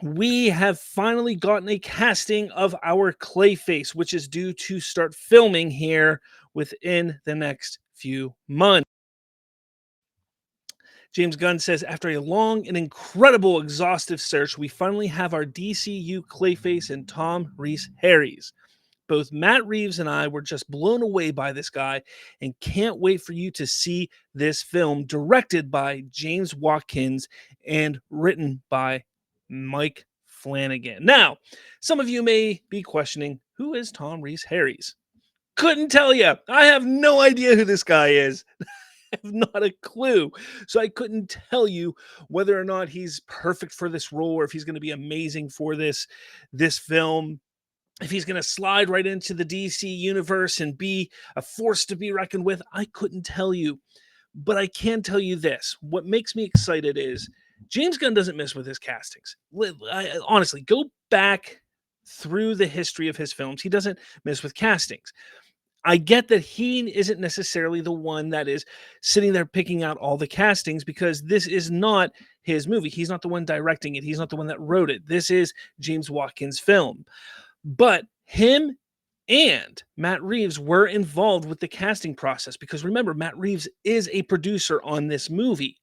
we have finally gotten a casting of our Clayface, which is due to start filming here within the next few months. James Gunn says, after a long and incredible exhaustive search, we finally have our DCU Clayface and Tom Reese Harries. Both Matt Reeves and I were just blown away by this guy and can't wait for you to see this film, directed by James Watkins and written by Mike Flanagan. Now, some of you may be questioning, who is Tom Reese Harries? Couldn't tell you. I have no idea who this guy is. I have not a clue. So I couldn't tell you whether or not he's perfect for this role or if he's going to be amazing for this film, if he's going to slide right into the DC universe and be a force to be reckoned with. I couldn't tell you, but I can tell you this. What makes me excited is James Gunn doesn't miss with his castings. Honestly, go back through the history of his films. He doesn't miss with castings. I get that he isn't necessarily the one that is sitting there picking out all the castings because this is not his movie. He's not the one directing it. He's not the one that wrote it. This is James Watkins' film. But him and Matt Reeves were involved with the casting process because remember, Matt Reeves is a producer on this movie.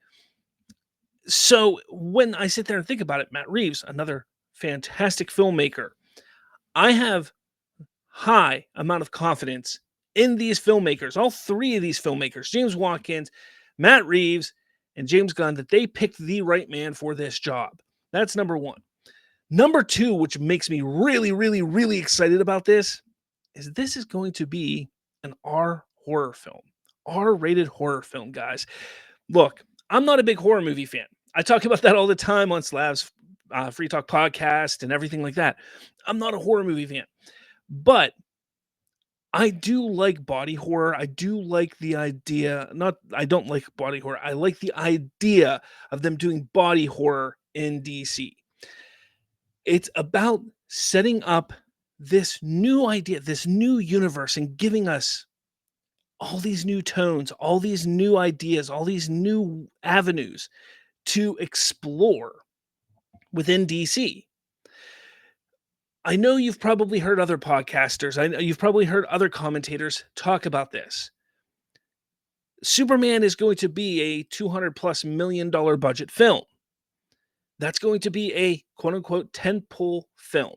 So when I sit there and think about it, Matt Reeves, another fantastic filmmaker, I have high amount of confidence in these filmmakers, all three of these filmmakers, James Watkins, Matt Reeves, and James Gunn, that they picked the right man for this job. That's number one. Number two, which makes me really, really, really excited about this is going to be an R horror film, R-rated horror film, guys. Look, I'm not a big horror movie fan. I talk about that all the time on Slav's Free Talk podcast and everything like that. I'm not a horror movie fan, but I do like body horror. I do like the idea. I don't like body horror. I like the idea of them doing body horror in DC. It's about setting up this new idea, this new universe, and giving us all these new tones, all these new ideas, all these new avenues to explore within DC. I know you've probably heard other podcasters, I know you've probably heard other commentators talk about this. Superman is going to be a $200+ million budget film. That's going to be a quote unquote tentpole film.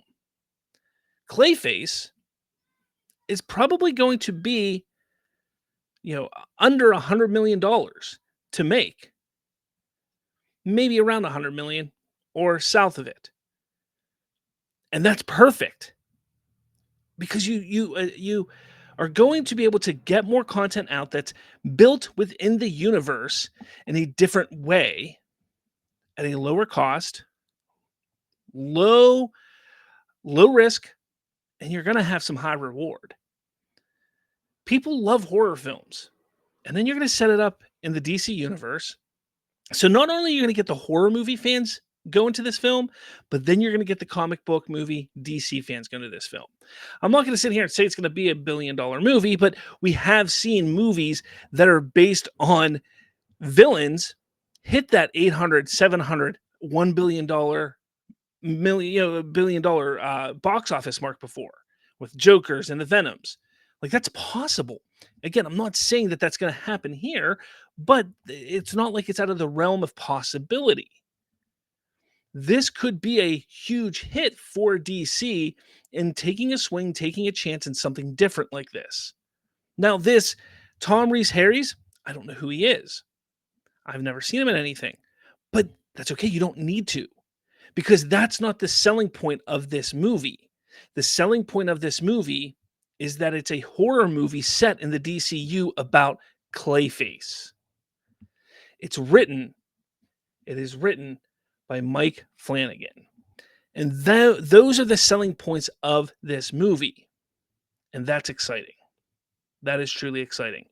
Clayface is probably going to be, under $100 million to make. Maybe around $100 million or south of it. And that's perfect because you are going to be able to get more content out that's built within the universe in a different way at a lower cost, low risk, and you're going to have some high reward. People love horror films, and then you're going to set it up in the DC universe. So not only are you going to get the horror movie fans go into this film, but then you're going to get the comic book movie DC fans go into this film. I'm not going to sit here and say it's going to be $1 billion movie, but we have seen movies that are based on villains hit that 800, 700, $1 billion box office mark before with Jokers and the Venoms. Like, that's possible. Again, I'm not saying that that's going to happen here, but it's not like it's out of the realm of possibility. This could be a huge hit for DC in taking a swing, taking a chance in something different like this. Now, this Tom Reese Harries, I don't know who he is. I've never seen him in anything, but that's okay. You don't need to, because that's not the selling point of this movie. The selling point of this movie is that it's a horror movie set in the DCU about Clayface. It is written by Mike Flanagan. And those are the selling points of this movie. And that's exciting. That is truly exciting.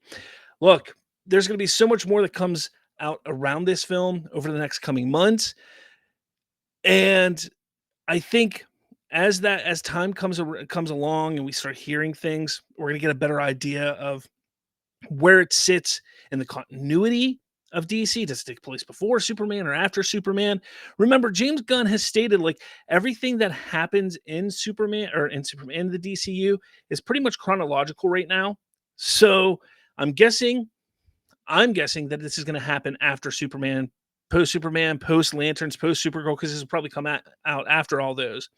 Look, there's going to be so much more that comes out around this film over the next coming months. And I think as time comes along and we start hearing things, we're going to get a better idea of where it sits in the continuity of DC? Does it take place before Superman or after Superman? Remember, James Gunn has stated like everything that happens in Superman or in Superman in the DCU is pretty much chronological right now. So I'm guessing, I'm guessing that this is going to happen after Superman, post Lanterns, post Supergirl, because this will probably come out after all those.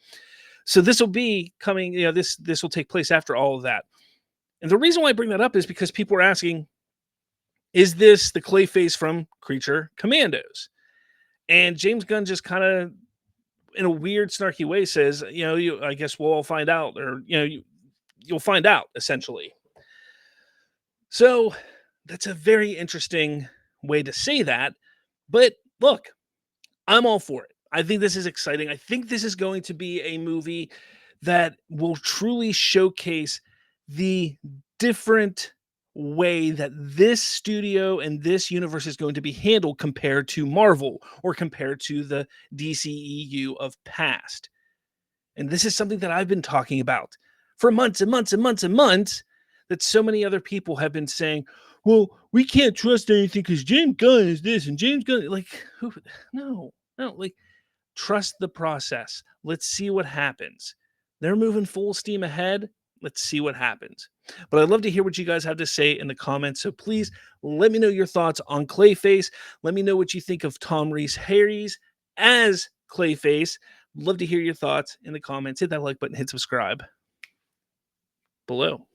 So this will be coming, this will take place after all of that. And the reason why I bring that up is because people are asking, is this the Clayface from Creature Commandos? And James Gunn just kind of, in a weird, snarky way, says, I guess we'll all find out, or you'll find out, essentially. So that's a very interesting way to say that. But look, I'm all for it. I think this is exciting. I think this is going to be a movie that will truly showcase the different way that this studio and this universe is going to be handled compared to Marvel or compared to the DCEU of past. And this is something that I've been talking about for months and months and months and months, that so many other people have been saying, well, we can't trust anything because James Gunn is this and James Gunn, like, who? No, like, trust the process. Let's see what happens. They're moving full steam ahead. Let's see what happens. But I'd love to hear what you guys have to say in the comments. So please let me know your thoughts on Clayface. Let me know what you think of Tom Reese Harries as Clayface. Love to hear your thoughts in the comments. Hit that like button, hit subscribe below.